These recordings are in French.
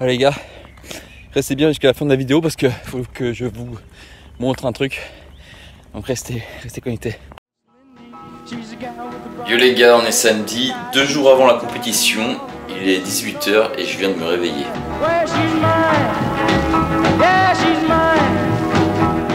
Allez les gars, restez bien jusqu'à la fin de la vidéo parce que faut que je vous montre un truc. Donc restez connectés. Yo les gars, on est samedi, 2 jours avant la compétition. Il est 18 h et je viens de me réveiller.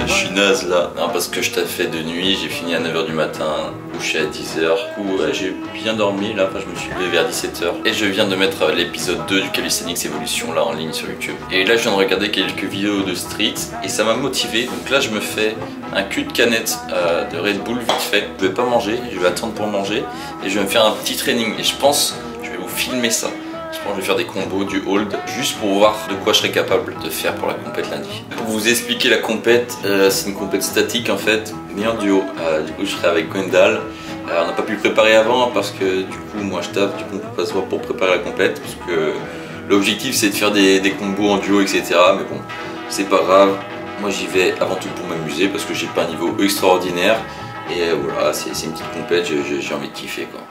Je suis naze là, non, parce que je t'ai fait de nuit, j'ai fini à 9 h du matin, couché à 10 h. Du coup, j'ai bien dormi là, enfin, je me suis levé vers 17 h. Et je viens de mettre l'épisode 2 du Calisthenics Evolution là en ligne sur YouTube. Et là, je viens de regarder quelques vidéos de street et ça m'a motivé. Donc là, je me fais un cul de canette de Red Bull vite fait. Je vais pas manger, je vais attendre pour manger et je vais me faire un petit training. Et je pense, je vais vous filmer ça. Je pense que je vais faire des combos, du hold, juste pour voir de quoi je serais capable de faire pour la compète lundi. Pour vous expliquer la compète, c'est une compète statique en fait, mais en duo. Du coup je serai avec Gwendal. On n'a pas pu le préparer avant parce que du coup moi je taffe, du coup on peut pas se voir pour préparer la compète parce que l'objectif c'est de faire des combos en duo etc. Mais bon, c'est pas grave, moi j'y vais avant tout pour m'amuser parce que j'ai pas un niveau extraordinaire. Et voilà, c'est une petite compète, j'ai envie de kiffer quoi.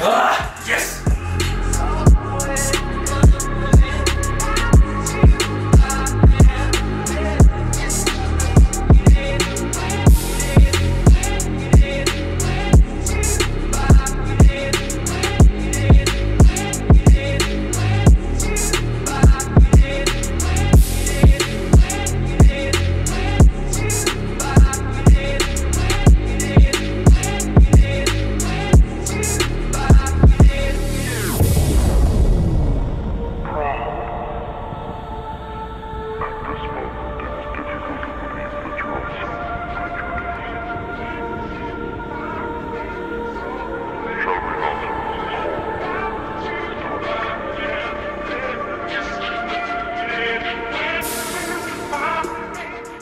Ah, yes!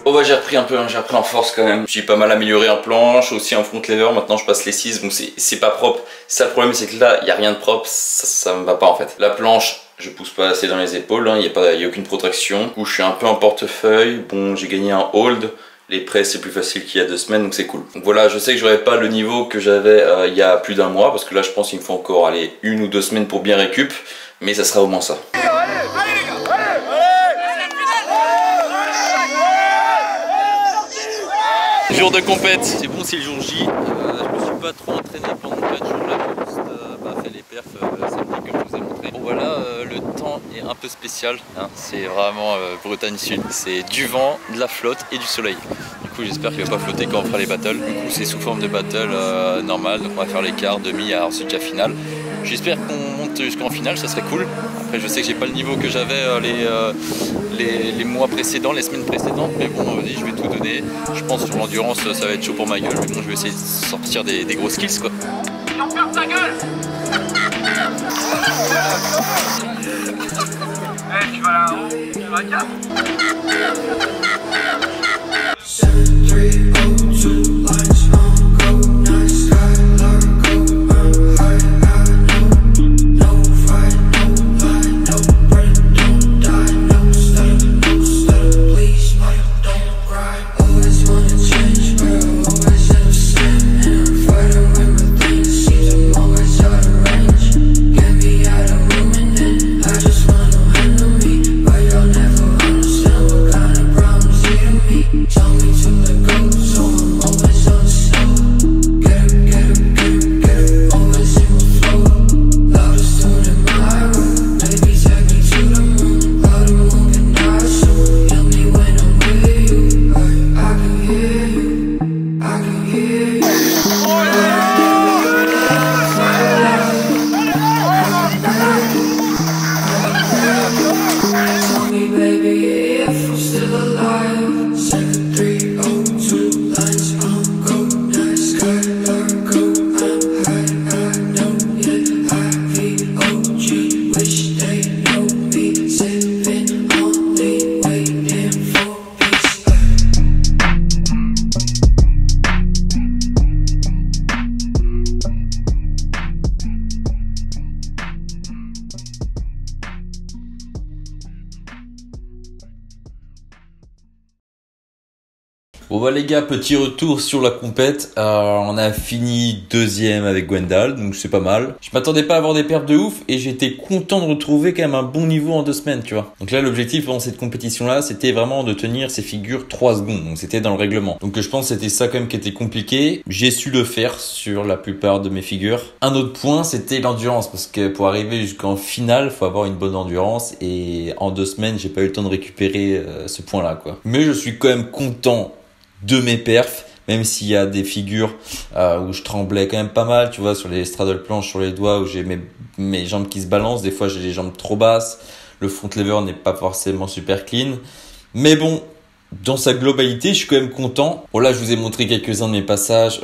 Oh bah j'ai repris un peu, hein, j'ai repris en force quand même. J'ai pas mal amélioré en planche, aussi en front lever, maintenant je passe les 6, donc c'est pas propre. Ça le problème c'est que là, il n'y a rien de propre, ça me va pas en fait. La planche, je pousse pas assez dans les épaules, il n'y a aucune protraction. Du coup je suis un peu en portefeuille, bon j'ai gagné un hold. Les presses c'est plus facile qu'il y a 2 semaines donc c'est cool. Donc voilà, je sais que j'aurai pas le niveau que j'avais il y a plus d'un mois parce que là je pense qu'il me faut encore aller 1 ou 2 semaines pour bien récup, mais ça sera au moins ça. Jour de compète, c'est bon, c'est le jour J. Je me suis pas trop entraîné pendant 4 jours là, j'ai juste fait les perfs samedi comme je vous ai montré. Bon voilà, le temps est un peu spécial, hein. C'est vraiment Bretagne Sud. C'est du vent, de la flotte et du soleil. Du coup j'espère qu'il va pas flotter quand on fera les battles. Du coup c'est sous forme de battle normal, donc on va faire les quarts, demi, et ensuite la finale. J'espère qu'on monte jusqu'en finale, ça serait cool. Après je sais que j'ai pas le niveau que j'avais les mois précédents, les semaines précédentes, mais bon vas-y je vais tout donner. Je pense que sur l'endurance ça va être chaud pour ma gueule, mais bon je vais essayer de sortir des gros skills quoi. On ferme ta gueule. Eh tu vas là-haut, tu vas à 4. Never understand what kind of problem Bon bah les gars, petit retour sur la compète. On a fini deuxième avec Gwendal, donc c'est pas mal. Je m'attendais pas à avoir des perfs de ouf et j'étais content de retrouver quand même un bon niveau en 2 semaines, tu vois. Donc là l'objectif dans cette compétition là, c'était vraiment de tenir ces figures 3 secondes, donc c'était dans le règlement. Donc je pense que c'était ça quand même qui était compliqué. J'ai su le faire sur la plupart de mes figures. Un autre point, c'était l'endurance, parce que pour arriver jusqu'en finale, faut avoir une bonne endurance et en 2 semaines, j'ai pas eu le temps de récupérer ce point là quoi. Mais je suis quand même content de mes perfs, même s'il y a des figures où je tremblais quand même pas mal, tu vois, sur les straddle planches, sur les doigts, où j'ai mes jambes qui se balancent, des fois j'ai les jambes trop basses, le front lever n'est pas forcément super clean, mais bon, dans sa globalité, je suis quand même content. Bon là, je vous ai montré quelques-uns de mes passages,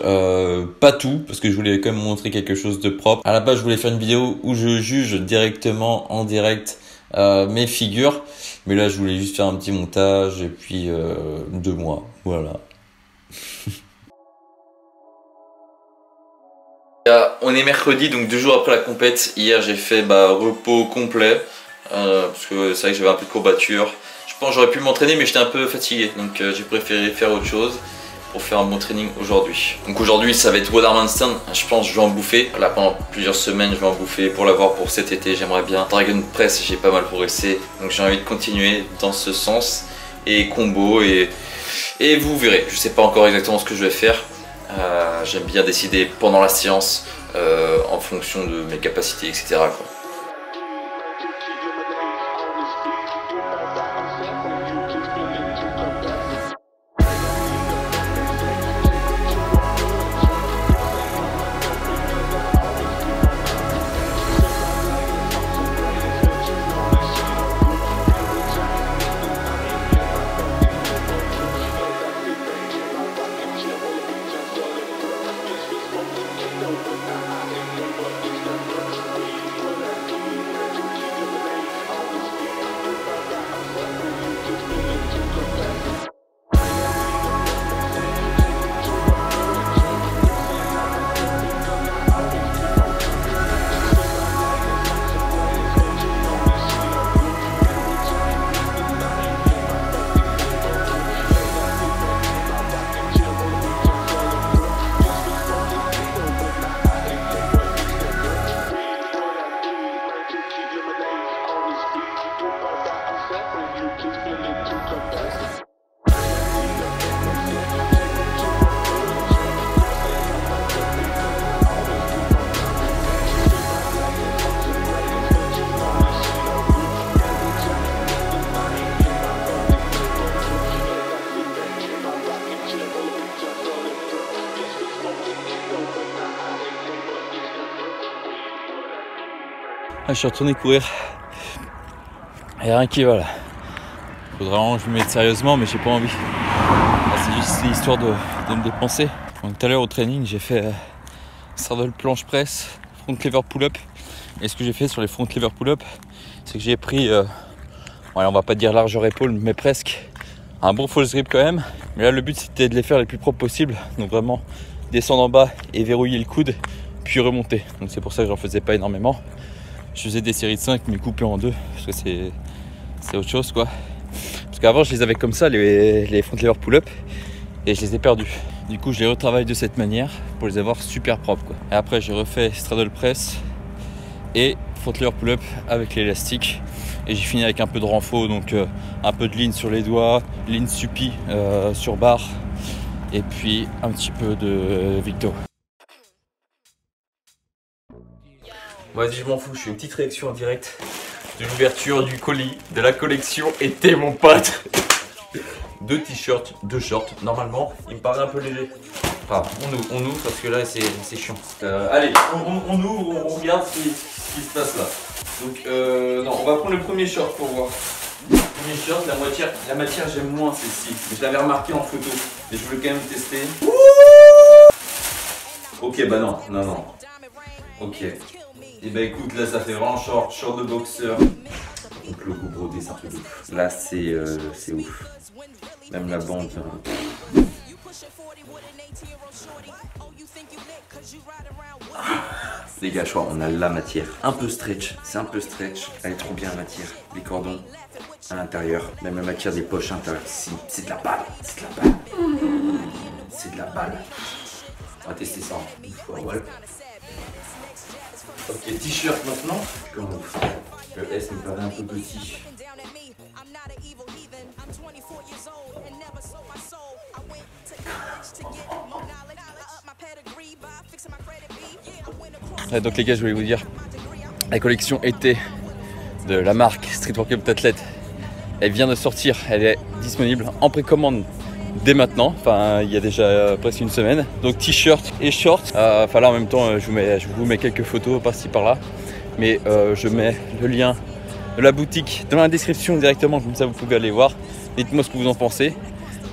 pas tout, parce que je voulais quand même montrer quelque chose de propre. À la base, je voulais faire une vidéo où je juge directement, en direct, mes figures, mais là je voulais juste faire un petit montage et puis 2 mois, voilà. On est mercredi, donc 2 jours après la compète. Hier j'ai fait repos complet parce que c'est vrai que j'avais un peu de courbature. Je pense que j'aurais pu m'entraîner mais j'étais un peu fatigué, donc j'ai préféré faire autre chose pour faire un bon training aujourd'hui. Donc aujourd'hui ça va être Waterman Handstand, je pense que je vais en bouffer. Là pendant plusieurs semaines je vais en bouffer pour l'avoir pour cet été, j'aimerais bien. Dragon Press j'ai pas mal progressé, donc j'ai envie de continuer dans ce sens. Et combo et vous verrez, je sais pas encore exactement ce que je vais faire. J'aime bien décider pendant la séance en fonction de mes capacités etc. quoi. Je suis retourné courir. Il n'y a rien qui va là. Faudra vraiment que je me mette sérieusement, mais j'ai pas envie. C'est juste histoire de me dépenser. Donc tout à l'heure au training, j'ai fait straddle planche press, front lever pull-up. Et ce que j'ai fait sur les front lever pull-up, c'est que j'ai pris, on va pas dire largeur épaule, mais presque un bon false grip quand même. Mais là, le but c'était de les faire les plus propres possible. Donc vraiment descendre en bas et verrouiller le coude, puis remonter. Donc c'est pour ça que j'en faisais pas énormément. Je faisais des séries de 5 mais coupées en 2 parce que c'est autre chose quoi. Parce qu'avant je les avais comme ça les front lever pull-up et je les ai perdus. Du coup je les retravaille de cette manière pour les avoir super propres quoi. Et après j'ai refait straddle press et front lever pull-up avec l'élastique. Et j'ai fini avec un peu de renfort, donc un peu de lean sur les doigts, lean suppi sur barre et puis un petit peu de Victo. Vas-y, je m'en fous, je fais une petite réaction en direct de l'ouverture du colis de la collection été mon pote. 2 t-shirts, 2 shorts, normalement il me paraît un peu léger. Enfin, on ouvre parce que là c'est chiant. Allez, on ouvre, on regarde ce qui se passe là. Donc non, on va prendre le premier short pour voir. Le premier short, la matière j'aime moins celle-ci. Mais je l'avais remarqué en photo et je voulais quand même tester. Ok, bah non. Ok. Et bah écoute, là ça fait vraiment short de boxeur. Donc le logo brodé, c'est un truc de ouf. Là c'est ouf. Même la bande. Les gars, je crois on a la matière. Un peu stretch, c'est un peu stretch. Elle est trop bien la matière. Les cordons à l'intérieur. Même la matière des poches intérieures. C'est de la balle. C'est de la balle. c'est de la balle. On va tester ça une fois, voilà. Ok, t-shirt maintenant. Comme le S me paraît un peu petit. Donc les gars, je voulais vous dire, la collection été de la marque Street Workout Athlete, elle vient de sortir, elle est disponible en précommande dès maintenant, enfin il y a déjà presque une semaine. Donc t-shirt et short, enfin là en même temps je vous mets quelques photos par-ci par-là, mais je mets le lien de la boutique dans la description directement, comme ça vous pouvez aller voir. Dites-moi ce que vous en pensez.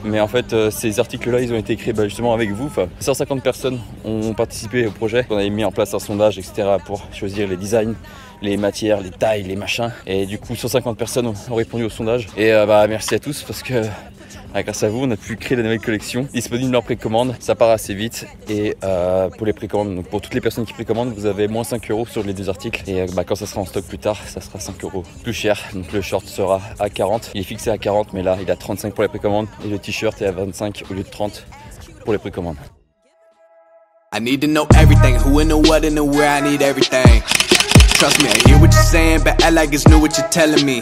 Mais en fait, ces articles-là, ils ont été créés justement avec vous. Enfin, 150 personnes ont participé au projet. On avait mis en place un sondage, etc. pour choisir les designs, les matières, les tailles, les machins. Et du coup, 150 personnes ont répondu au sondage. Et merci à tous parce que grâce à vous, on a pu créer la nouvelle collection disponible en précommande. Ça part assez vite. Et pour les précommandes, donc pour toutes les personnes qui précommandent, vous avez moins 5 € sur les 2 articles. Et quand ça sera en stock plus tard, ça sera 5 € plus cher. Donc le short sera à 40. Il est fixé à 40, mais là, il est à 35 pour les précommandes. Et le t-shirt est à 25 au lieu de 30 pour les précommandes. I need to know everything, who and the what and the where, I need everything. Trust me, I hear what you're saying, but I like it's new what you're telling me.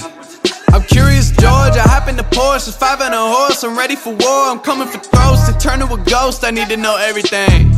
I'm curious, George, I hop in the Porsche, 5 and a horse, I'm ready for war, I'm coming for throats, to turn to a ghost, I need to know everything.